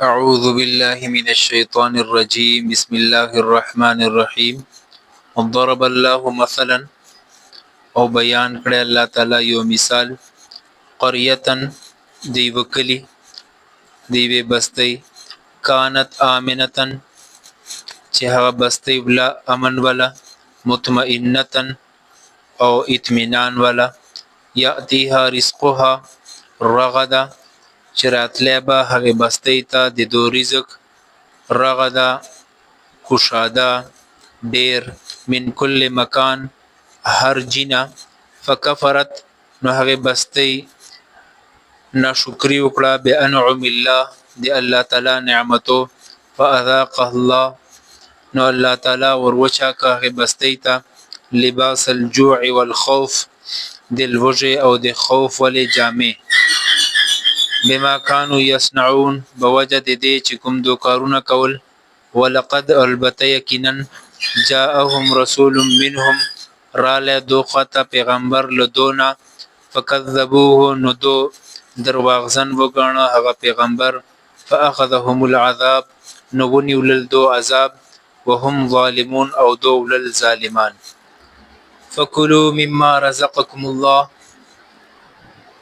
أعوذ بالله من الشيطان الرجيم بسم الله الرحمن الرحيم ضرب الله مثلا او بیان کړی الله تعالی یو مثال قرية دی وکلی دی وی بستی کانت آمنتن چې هغه بستی ولا امن ولا مطمئنتن او اطمینان ولا یاتیها رزقها رغدا چراتلی به هغه بستی ته د دو رزق رغدا کشاده ډیر من کل مکان هر جنا فکفرت نو هغه بستی ناشکری وکړه بانعم الله دی الله تعالی نعمتو فاذاقه الله نو الله تعالی وروچا که هغه بستی ته لباس الجوع والخوف دل وجه او د خوف ولې جامع بما كانوا يصنعون بوجد دې چې کوم دو کارونه کول ولقد البته یقینا جاءهم رسول منهم راله دوخته پیغمبر لدونا فكذبوه ندو درواغزن وګڼه هغه پیغمبر فاخذهم العذاب نونی ولدو عذاب وهم ظالمون او دو ولل ظالمان فكلوا مما رزقكم الله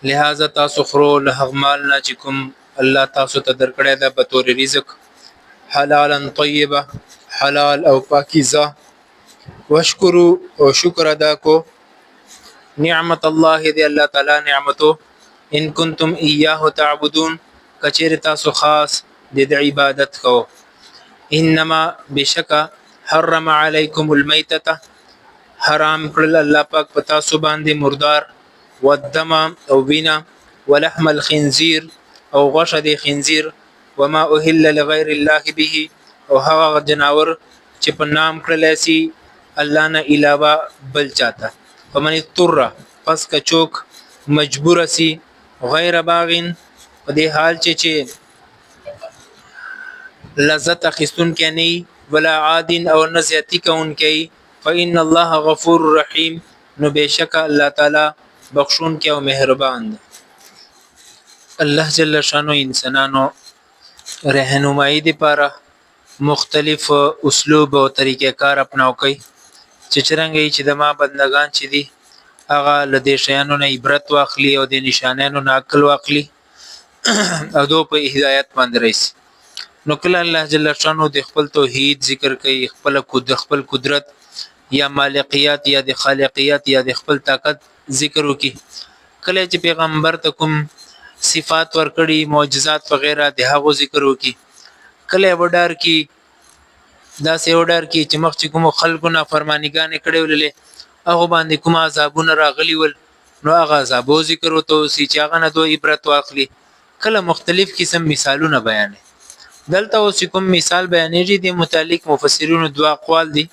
لہذا تاسو خرو له مالنا چې کوم الله تاسو ته درکړی دا په تور رزق حلالا طیبه حلال او پاکیزه واشکروا او شکر ادا کو نعمت الله دی الله تعالی نعمتو ان کنتم ایاه تعبدون کچیر تاسو خاص د عبادت کو انما بشک حرم علیکم المیتة حرام کړل الله پاک پتا سو باندې مردار والدم او وینا ولحم الخنزير او غوښه د خنزیر وما اهل لغیر الله به او هغه جناور چې په نام کړل شي الله نه علاوه بل چاته فمن اضطر پس کچوک مجبور سي غیر باغین په دې حال چې لذت اخستون کې نه ولا عادن او نزیاتی کون کې فإن الله غفور رحیم نو بشک الله تعالی بخشون کې او مهربان دی الله جل شانو انسانانو رهنمایي لپاره مختلف اسلوب او طریقې کار اپناو کوي چې څنګه چې د ما بندگان چې دي هغه لدې شیانو نه عبرت واخلي او د نشانانو نه عقل واخلي او دو په هدایت باندې راشي نو کله الله جل شانو د خپل توحید ذکر کوي خپل قدرت یا مالکیت یا د خالقیت یا د خپل طاقت ذکر وکي کله چې پیغمبر ته کوم صفات ورکړي معجزات وغیرہ د هغه ذکر وکي کله وډار کی دا سه وډار کی چې مخ چې کوم خلکو نه فرمانیګانې کړي ولله هغه باندې کوم عذابونه راغلي ول نو هغه عذابو ذکر وته سي چې هغه نه دوه عبرت واخلي کله مختلف قسم مثالونه بیان دلته اوس کوم مثال بیانېږي د متعلق مفسرینو دوا اقوال دي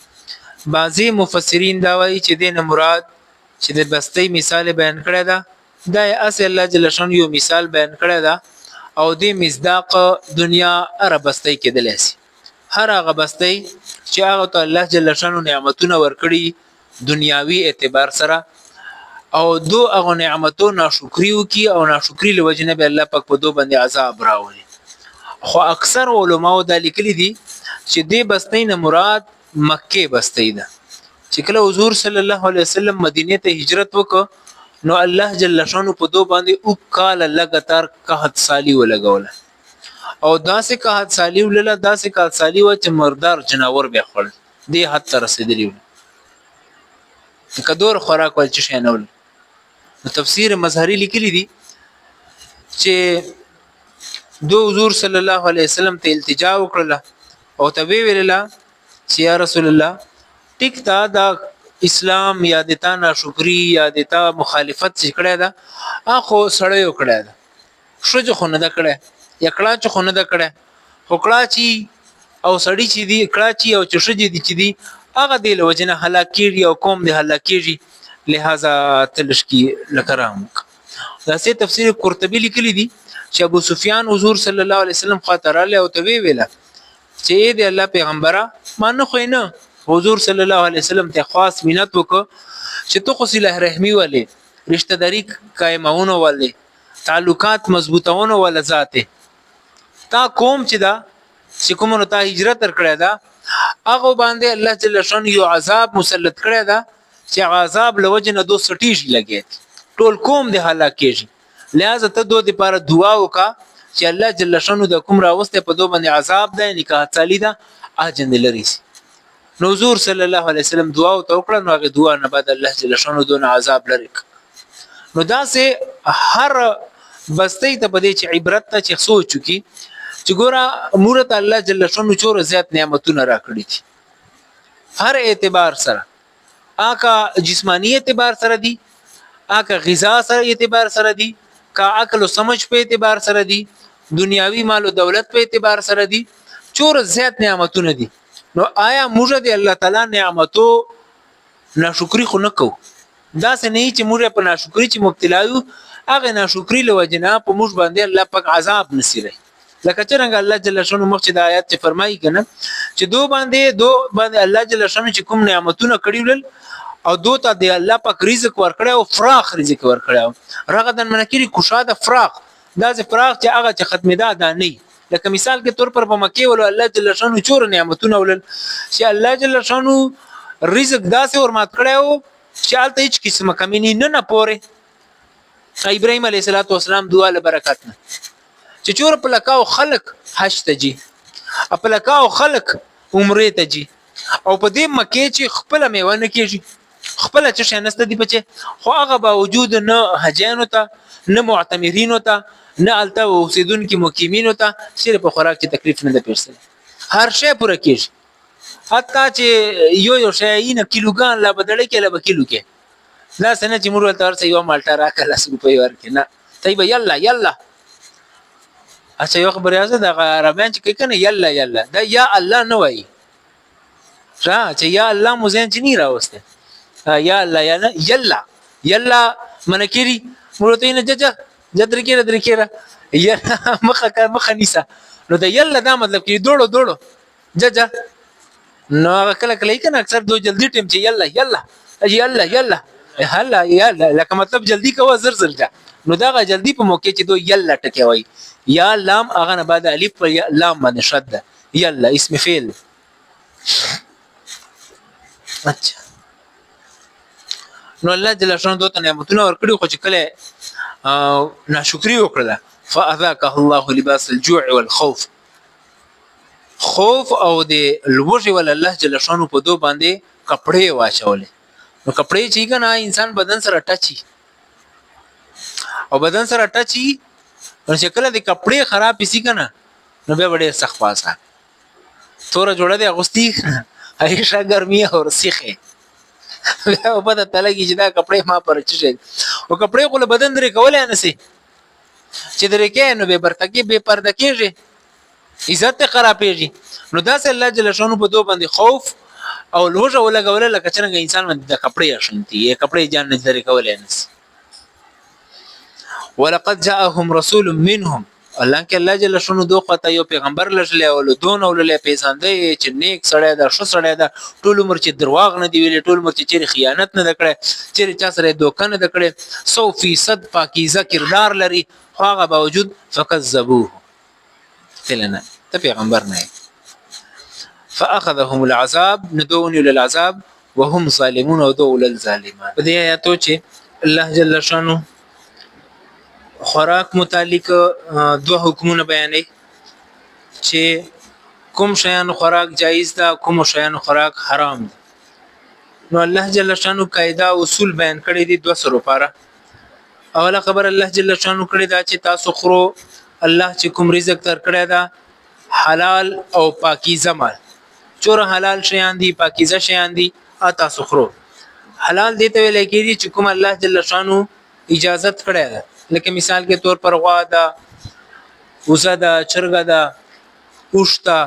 بعضی مفسرین دا وایي چې د مراد چې د بستی مثال بیان کړی دا د اصل الله جل شان یو مثال بیان کړی دا او د مصداق دنیا اره بستی کېدلی شي هر هغه بستی چې هغه ته الله جل شان نعمتونه ورکړي دنیاوي اعتبار سره او دو هغه نعمتونو ناشکری وکي او ناشکری لوجنه به الله پاک په دو باندې عذاب راوړي خو اکثر علماو د لیکلي دي چې د بستی نه مراد مکه بستی ده چې کله حضور صلی الله علیه وسلم مدینه ته هجرت وکړ نو الله جل شانو په دو باندې او کال لګاتار 61 سالي ولګول او داسې 61 سالي ولله داسې 61 سالي و چې مردار جناور به خړ دی حد تر رسیدلی کدور خوراک ول چې شنول تفسیر مظهری لیکلی دي چې دو حضور صلی الله علیه وسلم ته التجا وکړه او ته ویله چې یا رسول الله ټیک تا دا اسلام یا دتا ناشکری یا دتا مخالفت چې کړه دا اخو سړی وکړه دا شوجه خونه دا کړه یا کړه چې خونه دا کړه وکړه چې او سړی چې دی کړه چې او چې شوجه دي چې دی هغه دی لوجنه هلاکیږي او قوم دی هلاکیږي لہذا تلشکی لکرام دا سه تفسیر قرطبی لیکلی دی چې ابو سفیان حضور صلی الله علیه وسلم خاطر له او ته ویله چې دی الله پیغمبره مانه خو نه حضور صلی الله علیه وسلم ته خاص مینت وکړه چې تو خو صله رحمی ولې رشتہ داری قائمونه ولې تعلقات مضبوطونه ول ذاته تا قوم چې دا چې کوم ته هجرت کړی دا هغه باندې الله جل شانه یو عذاب مسلط کړی دا چې عذاب لوجه نه دو سټیش لګي ټول قوم د هلاک کیږي لہذا ته دوی لپاره دعا وکا چې الله جل شانه د کوم راوسته په دوی باندې عذاب ده نکاح تعالی ده اجن لري نو حضور صلی الله علیه وسلم دعا او توکل نو هغه دعا نه بعد الله جل شانه دون عذاب لري نو دا سه هر بستې ته بده چې عبرت ته چې سوچو کی چې ګوره مورت الله جل شانه چور زیات نعمتونه راکړي دي هر اعتبار سره آکا جسمانی اعتبار سره دي آکا غذا سره اعتبار سره دي کا عقل او سمجھ په اعتبار سره دي دنیاوی مال او دولت په اعتبار سره دي چور زیات نعمتونه دي نو آیا موږ د الله تعالی نعمتو ناشکری خو نه کو دا څه نه چې موږ په ناشکری چې مبتلا یو هغه ناشکری له وجنا په موږ باندې الله پاک عذاب نصیره لکه څنګه الله جل شانه مخکې د آیات چې فرمایي کنه چې دو باندې الله جل شانه چې کوم نعمتونه کړیول او دو ته د الله پاک رزق ورکړی او فراخ رزق ورکړی رغدن منکری کوشاده فراخ دا ز فراخ چې هغه چې ختمه ده نه لکه مثال کې تور پر په مکه ول الله جل شانه چور نعمتونه ولل چې الله جل شانه رزق داسې ورمات کړو چې الته هیڅ قسمه کمی نه پوره ابراهيم عليه السلام دعا له برکات نه چې چور په لکاو خلق حج ته جي په لکاو خلق عمره ته جي او په دې مکه چې خپل میونه کېږي خپل چې شنسته دی بچي خو هغه باوجود نه حجانو ته نه معتمرینو ته نه الته اوسیدونکو مقیمینو ته صرف په خوراک کې تکلیف نه ده پیښه هر شی پوره کېږي حتی چې یو شی نه کیلوګان لا بدل کې لا کیلو کې دا څنګه چې موږ ته ورته یو مالټا راکړه 100 روپۍ ورکې نه طيب یلا اچھا یو خبر یازه د عربیان چې کنه یلا دا یا الله نه وای را چې یا الله مزین چې نه راوسته یا الله یلا منکری مرته نه جدر کېره یا مخه نیسه نو دا یلا دا مطلب کې دوړو ججا نو کله کنه اکثر دو جلدی ټیم چې یلا لکه مطلب جلدی کوه زر جا نو دا جلدی په موقع چې دو یلا ټکی وای یا لام اغه نه بعد الف پر لام باندې شد یلا اسم فعل اچھا نو الله جل شانه دوته نعمتونه ورکړي خو چې کله ناشکری وکړه فاذاقه الله لباس الجوع والخوف خوف او د لوږې ول الله جل شانه په دو باندې کپڑے واچولې نو کپڑے چې کنه انسان بدن سره ټچي او بدن سره ټچي نو چې کله د کپڑے خراب پسی کنه نو به وړي سخت پاسه تور جوړه د اغستی عائشہ ګرمي او سیخه او په تعالی کې چې دا کپڑے ما پر چشي او کپڑے خو بدن درې کولای نه سي چې درې کې نو به برتکی به پرده کېږي عزت خرابېږي نو دا سه الله جل شانه په دو باندې خوف او لوجه ولګول لکه څنګه انسان باندې د کپڑے شنتي یې کپڑے جان نه درې کولای نه سي ولقد جاءهم رسول منهم الله کې الله جل شانه دوه خطا یو پیغمبر لږلې او دون ولې پیساندې چې نیک سړی دا شو سړی دا ټول عمر چې درواغ نه دی ویلي ټول عمر چې خیانت نه کړي چې چا سره دوکه نه کړي 100% پاکیزه کردار لري خو هغه باوجود فکذبوه تلنا ته پیغمبر نه فاخذهم العذاب ندون للعذاب وهم ظالمون ودول الظالمان په دې آیاتو چې الله جل شانه خوراک متعلق دو حکمونه بیانې چې کوم شیان خوراک جایز ده کوم شیان خوراک حرام ده نو الله جل شانه قاعده اصول بیان کړی دي 200 لپاره اوله خبر الله جل شانه کړی دا چې تاسو خورو الله چې کوم رزق تر کړی دا حلال او پاکیزه مال چور حلال شیان دي پاکیزه شیان دي تاسو خورو حلال دي ته ویل کېږي چې کوم الله جل شانه اجازت کړی ده لکه مثال کے طور پر غوا دا وزه دا چرګه دا اوشتا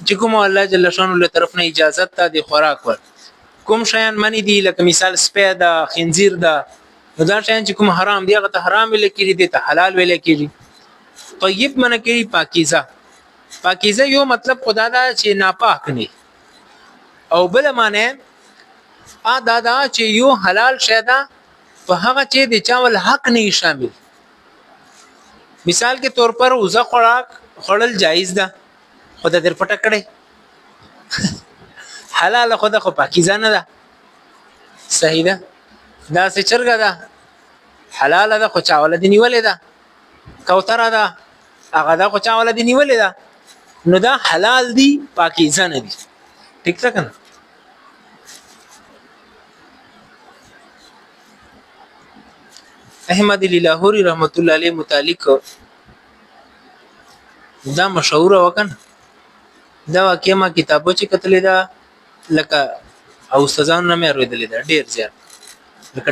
چې کوم الله جل شانه له طرف نه اجازت ته د خوراک ور کوم شیان منی دي لکه مثال سپه دا خنزیر دا دا شیان چې کوم حرام دي هغه ته حرام ویل کېږي دي ته حلال ویل کېږي طیب منه کېږي پاکیزه یو مطلب خدا دا چې ناپاک نه او بل معنی دا چې یو حلال شی دا په هغه چې د چاول حق نه شامل مثال کے طور پر وزه خړل جایز ده خدای در پټه کړي حلال خدای خو پاکیزه نه ده صحیح ده دا څه چرګه ده حلال ده خو چاول دي نیولې ده کوتره ده هغه ده خو چاول دي نیولې ده نو دا حلال دي پاکیزه نه دي ٹھیک ده کنه احمد لاهوري رحمت الله علیه متعلق دا مشهور وکنه دا واقعا ما کتابو چې کتلې ده لکه او استادانو نه مې اوریدلې ده ډیر زیات لکه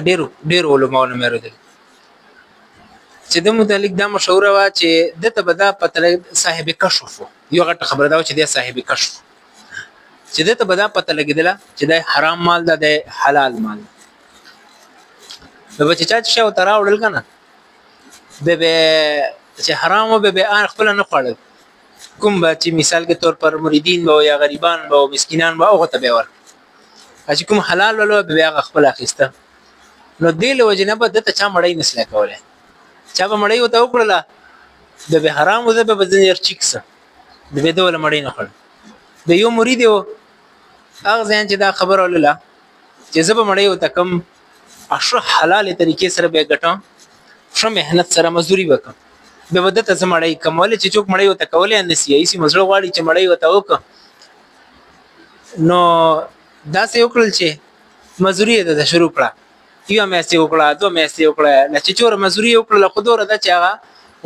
ډیر علماء نه مې اوریدلې چې د متعلق دا مشهور وا چې د ته بدا پته صاحب کشف یو غټ خبره دا چې د صاحب کشف چې د ته بدا پته لګیدله چې د حرام مال ده د حلال مال به چې چا شو تراوړل کنه به چې حرام به ان خپل نه خړل کوم به چې مثال کے طور پر مریدین به یا غریبان به او مسکینان به هغه ته به ور چې کوم حلال ولو به هغه خپل اخیسته نو دل وجنه به ته چا مړی نسله کوله چا به مړی وته وکړه به حرام وځه به بزنیر چیکسه به دوله مړی نه خړ د یو مرید یو هغه ځان چې دا خبر ولله چې زب مړی وته کم اشره حلال طریقې سره به ګټم شو مهنت سره مزدوري وکم به ودته زمړی کمول چې چوک مړی وته کولې ان سیاسي مسله غواړي چې مړی وته وک نو دا سه وکړل چې مزدوري د شروع کړه یو مېسته وکړه دوه مېسته وکړه چې چور مزدوري وکړه خودوره د چاغه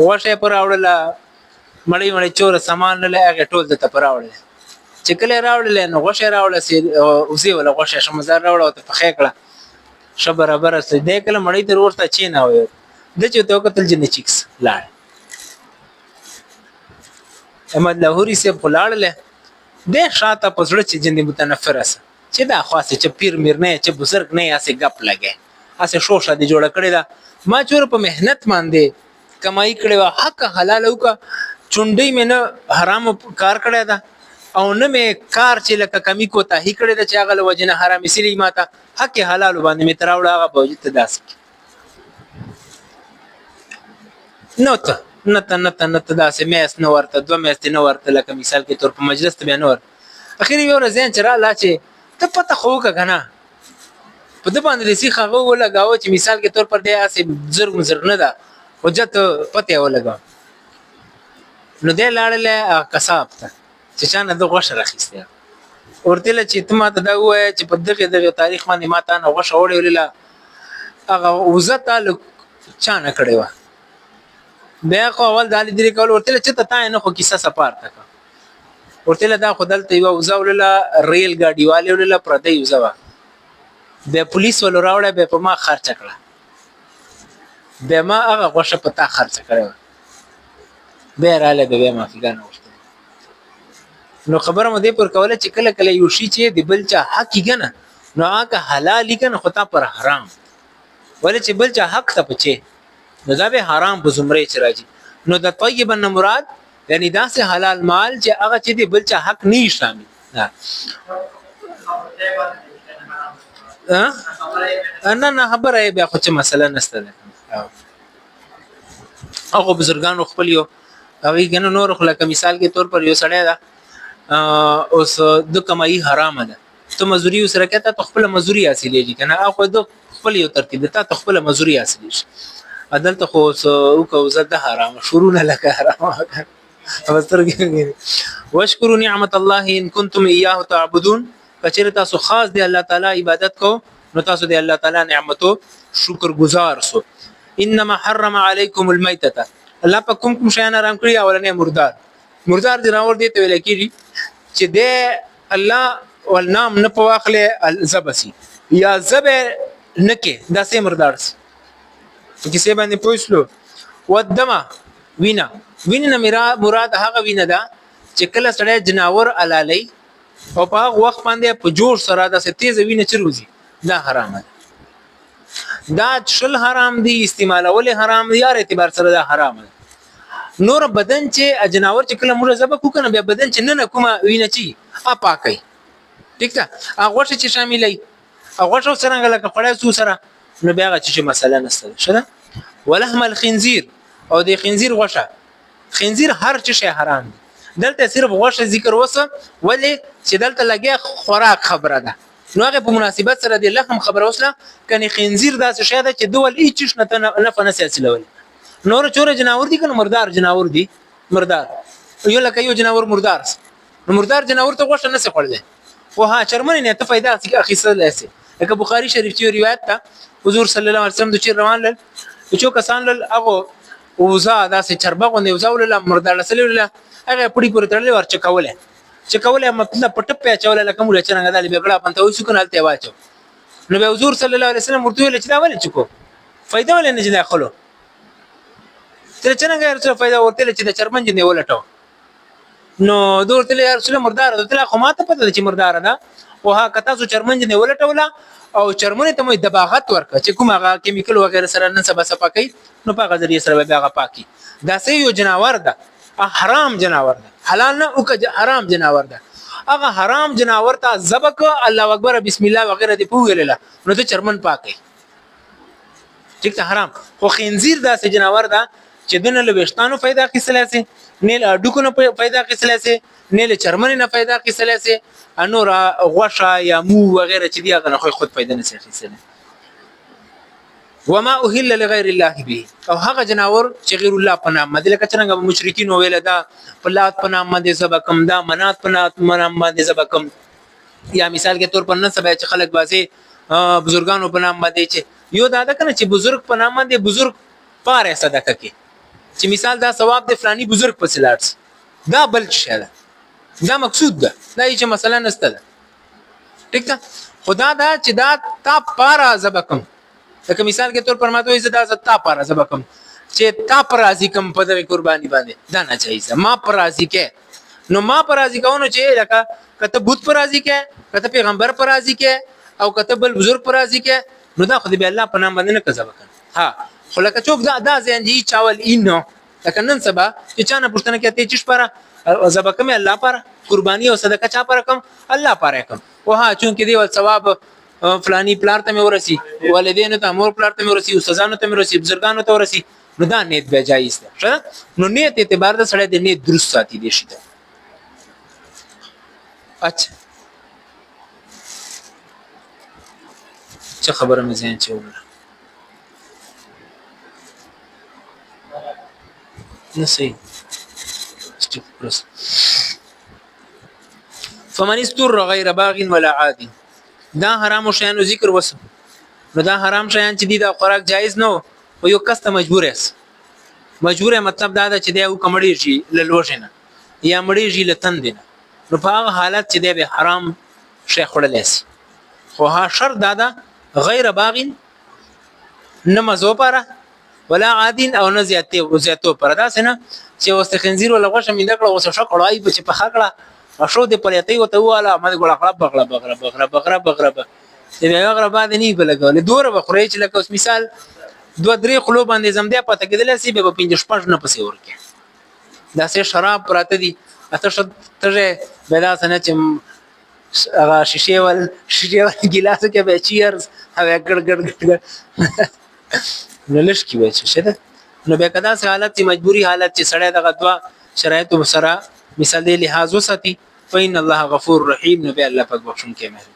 وشه پر راوړل مړی چور سامان له هغه ټول د پر راوړل چې کله راوړل نو وشه راوړل سي او زی ولا وشه شمزار راوړل ته په خېکړه شو برابر سي د کله مړی تر ورته چی نه وي د چې تو قتل جن چیکس لاړ احمد لاهوري سے بلاړل د شاته پزړه چې جن متنفر اس چې دا خاصه چې پیر میر نه چې بزرګ نه اسه غپ لګي اسه شوشه دی جوړ کړی دا ما چور په مهنت باندې کمائی کړي حق حلال او کا چونډي مې نه حرام کار کړی دا او نه مې کار چې لکه کمی کوته هی کړی دا چې هغه وجنه حرام سلی ماته حق حلال باندې مې تراوړ هغه بوجت داس نوته نته دا سمېس نو ورته دوه مېست نو ورته لکه مثال کې تور په مجلس ته بیان ور اخر یو ورځ چې را لا چې ته پته خو کنه په دې باندې لسی خغه ولګاو چې مثال کې تور پر دې اسې زرګ نه ده حجت پته ولګاو نو دې لاړله کساب ته چې چانه د غوښه راخسته ورته چې ته ما ته دا وای چې په دغه تاریخ باندې ما ته نه غوښه وړولله هغه وزته ل چانه کړي و بیا خو اول دالي درې کول ورته چې ته نه خو کیسه سپار تک ورته دا خدلته یو وزولله ریل ګاډي والي ولله پردې وزوا به پولیس ول راوړه به په ما خرچ کړه به ما هغه غوښه پتا خرچ کړو به رااله به ما فګانه ورته نو خبره مده پر کوله چې کله کله یو شی چې د بل چا حق کیګنه نو هغه حلال کیګنه خو تا پر حرام ولې چې بل چا حق ته پچې نو دا به حرام په زمره چې راځي نو د طیب نه مراد یعنی دا سه حلال مال چې هغه چې د بل چا حق نه شامل نه خبره بیا خو چې مسله نشته ده هغه بزرګانو خپل یو هغه ګنه نور خلک مثال کې تور پر یو سړی ده اوس د کمای حرام ده ته مزوري سره کته خپل مزوري حاصلېږي کنه هغه د خپل یو ترتیب ته خپل مزوري حاصلېږي عدالت خو او کو زده حرام شروع نه لکه حرام اوسترګي واشکروا نعمت الله ان کنتم اياه تعبدون کچره تاسو خاص دی الله تعالی عبادت کو نو تاسو دی الله تعالی نعمتو شکر گزار سو انما حرم عليكم الميتة الله په کوم شیان حرام کړی اولنې مردار دی راور دی ته ویل کیږي چې د الله ولنام نه په واخله الزبسي یا زب نکه داسې مردار سي کیسه باندې پوښلو ودما وینا مراد هغه وینا ده چې کله سړی جناور علالي او په هغه وخت باندې په جوړ سره د تیز وینه چروزي دا حرام ده دا شل حرام دي استعمالول حرام دي هر اعتبار سره دا حرام ده نور بدن چې جناور چې کله موږ زبه کو کنه بیا بدن چې نه کومه وینه چی اپاکي ٹھیک ده هغه چې شاملې هغه سره لکه خړای سو سره نو بیا چې مسله نشته شته ولحم الخنزير او د خنزير غوښه خنزیر هر څه شی حرام دي دلته صرف غوښه ذکر وسه ولی چې دلته لګیا خوراک خبره ده نو هغه په مناسبت سره دی لحم خبره وسله کني خنزیر داسې شی ده چې دول هیڅ نه فنس حاصلول نور چور جناور دي کنه مردار جناور دي مردار یو لکه یو جناور مردار نو مردار جناور ته غوښه نه سي خو ها چرمن نه ته फायदा اخیستل لسی لکه بخاری شریف چې روایت ته حضور صلی الله علیه وسلم د چیر روان لل چې کسان لل هغه وزا داسې چربه غونې وزاول له مردار لسل له هغه پړي پورې تړلې ورچ کوله چې کوله مطلب پټ په چول له کوم لچنګ دالې بغلا پنته وې سکن حالت واچو نو به حضور صلی الله علیه وسلم ورته ویل چې دا ولې چکو फायदा ولې نه داخلو تر څنګه ورته फायदा ورته چې د چرمن جنې ولټو نو دورته یا رسول مردار دته خو ماته پته چې مردار ده او ها کته سو چرمن جنې ولټولا او چرمن ته مې دباغت ورک چې کوم هغه کیمیکل وغیرہ سره نن سبا صفاکې نو په غذریه سره به هغه پاکي دا سه یو جناور ده حرام جناور ده حلال نه او حرام جناور ده هغه حرام جناور ته ذبح الله اکبر بسم الله وغیرہ دی پوهیل نو ته چرمن پاکي ټیک ته حرام خو خنزیر دا سه جناور ده چې دنه له وشتانو फायदा اخیستل سي نه له ډوکو نه फायदा اخیستل سي نه له چرمن نه फायदा اخیستل سي انور غوښه یا مو وغیرہ چې دی هغه خود फायदा نه اخیستل وما اهل لغیر الله به او هغه جناور چې غیر الله په نام باندې لکه څنګه مشرکین ویل دا پلات په نام باندې سبقم دا منات په نام باندې سبقم یا مثال کے طور پر نن سبا چې خلک بازي بزرګانو په نام باندې چې یو دا کنه چې بزرګ په نام باندې بزرګ پاره صدقه کوي چې مثال دا ثواب د فلانی بزرګ په سلاټ دا بل څه ده دا مقصود ده دا چې مثلا نسته ده ټیک ده خدا دا چې دا تا پاره زبکم لکه مثال کے طور پر ماته عزت دا تا پاره زبکم چې تا پر راضی کم په دې قرباني باندې دا نه چایي ما پر راضی کې نو ما پر راضی کوونو چې لکه کته بوت پر راضی کې کته پیغمبر پر راضی کې او کته بل بزرګ پر راضی کې نو دا خو دې الله په نام باندې نه کزبکم ها خو لکه څوک دا ځین چاول اینو لکه نن سبا چې چانه پښتنه کې ته چش پر زبکم الله پر قرباني او صدقه چا پر کم الله پر کم او ها چون کې دی ول ثواب فلانی پلار ته مې ورسی والدین ته مور پلار ته مې ورسی استادانو ته مې ورسی بزرګانو ته ورسی نو دا نیت به جایز ده نو نیت اعتبار د سړی د نیت درست ساتي دي شي اچھا څه خبره مې ځین چې وګوره نسي فمن استر غیر باغ ولا عاد دا حرام شیانو ذکر وس نو دا حرام شیان چې دي دا خوراک جایز نه او یو کس ته مجبور مطلب دا چې دی او کمړی شي لوښنه یا مړی شي لتن دینه نو په هغه حالت چې دی به حرام شیخ وړل شي خو ها شر دا غیر باغ نه مزو پاره ولا عادین او نه زیاتو پر دا سنه چې واست خنزیر ولا غوښه مې دکړه وسه شکړای په چې په خکړه اشو دې پلیتې وته واله ما ګول خراب بغرب دې هغه بعد نه بلګول دوره بخوري چې لکه اوس مثال دوه درې خلو باندې زمدیا پته کېدل سي به 5 نه پسې ورکه دا سه شراب پراته دي اته ته بدا سنه چې هغه شیشه ول ګلاس کې به چیرز هغه ګړ نلش کی وای څه ده نو به کدا سه حالت مجبوری حالت چې سړی دغه دوا شرایط سره مثال دی لحاظ وساتي فإن الله غفور رحیم نو به الله پاک بخښونکی مهربان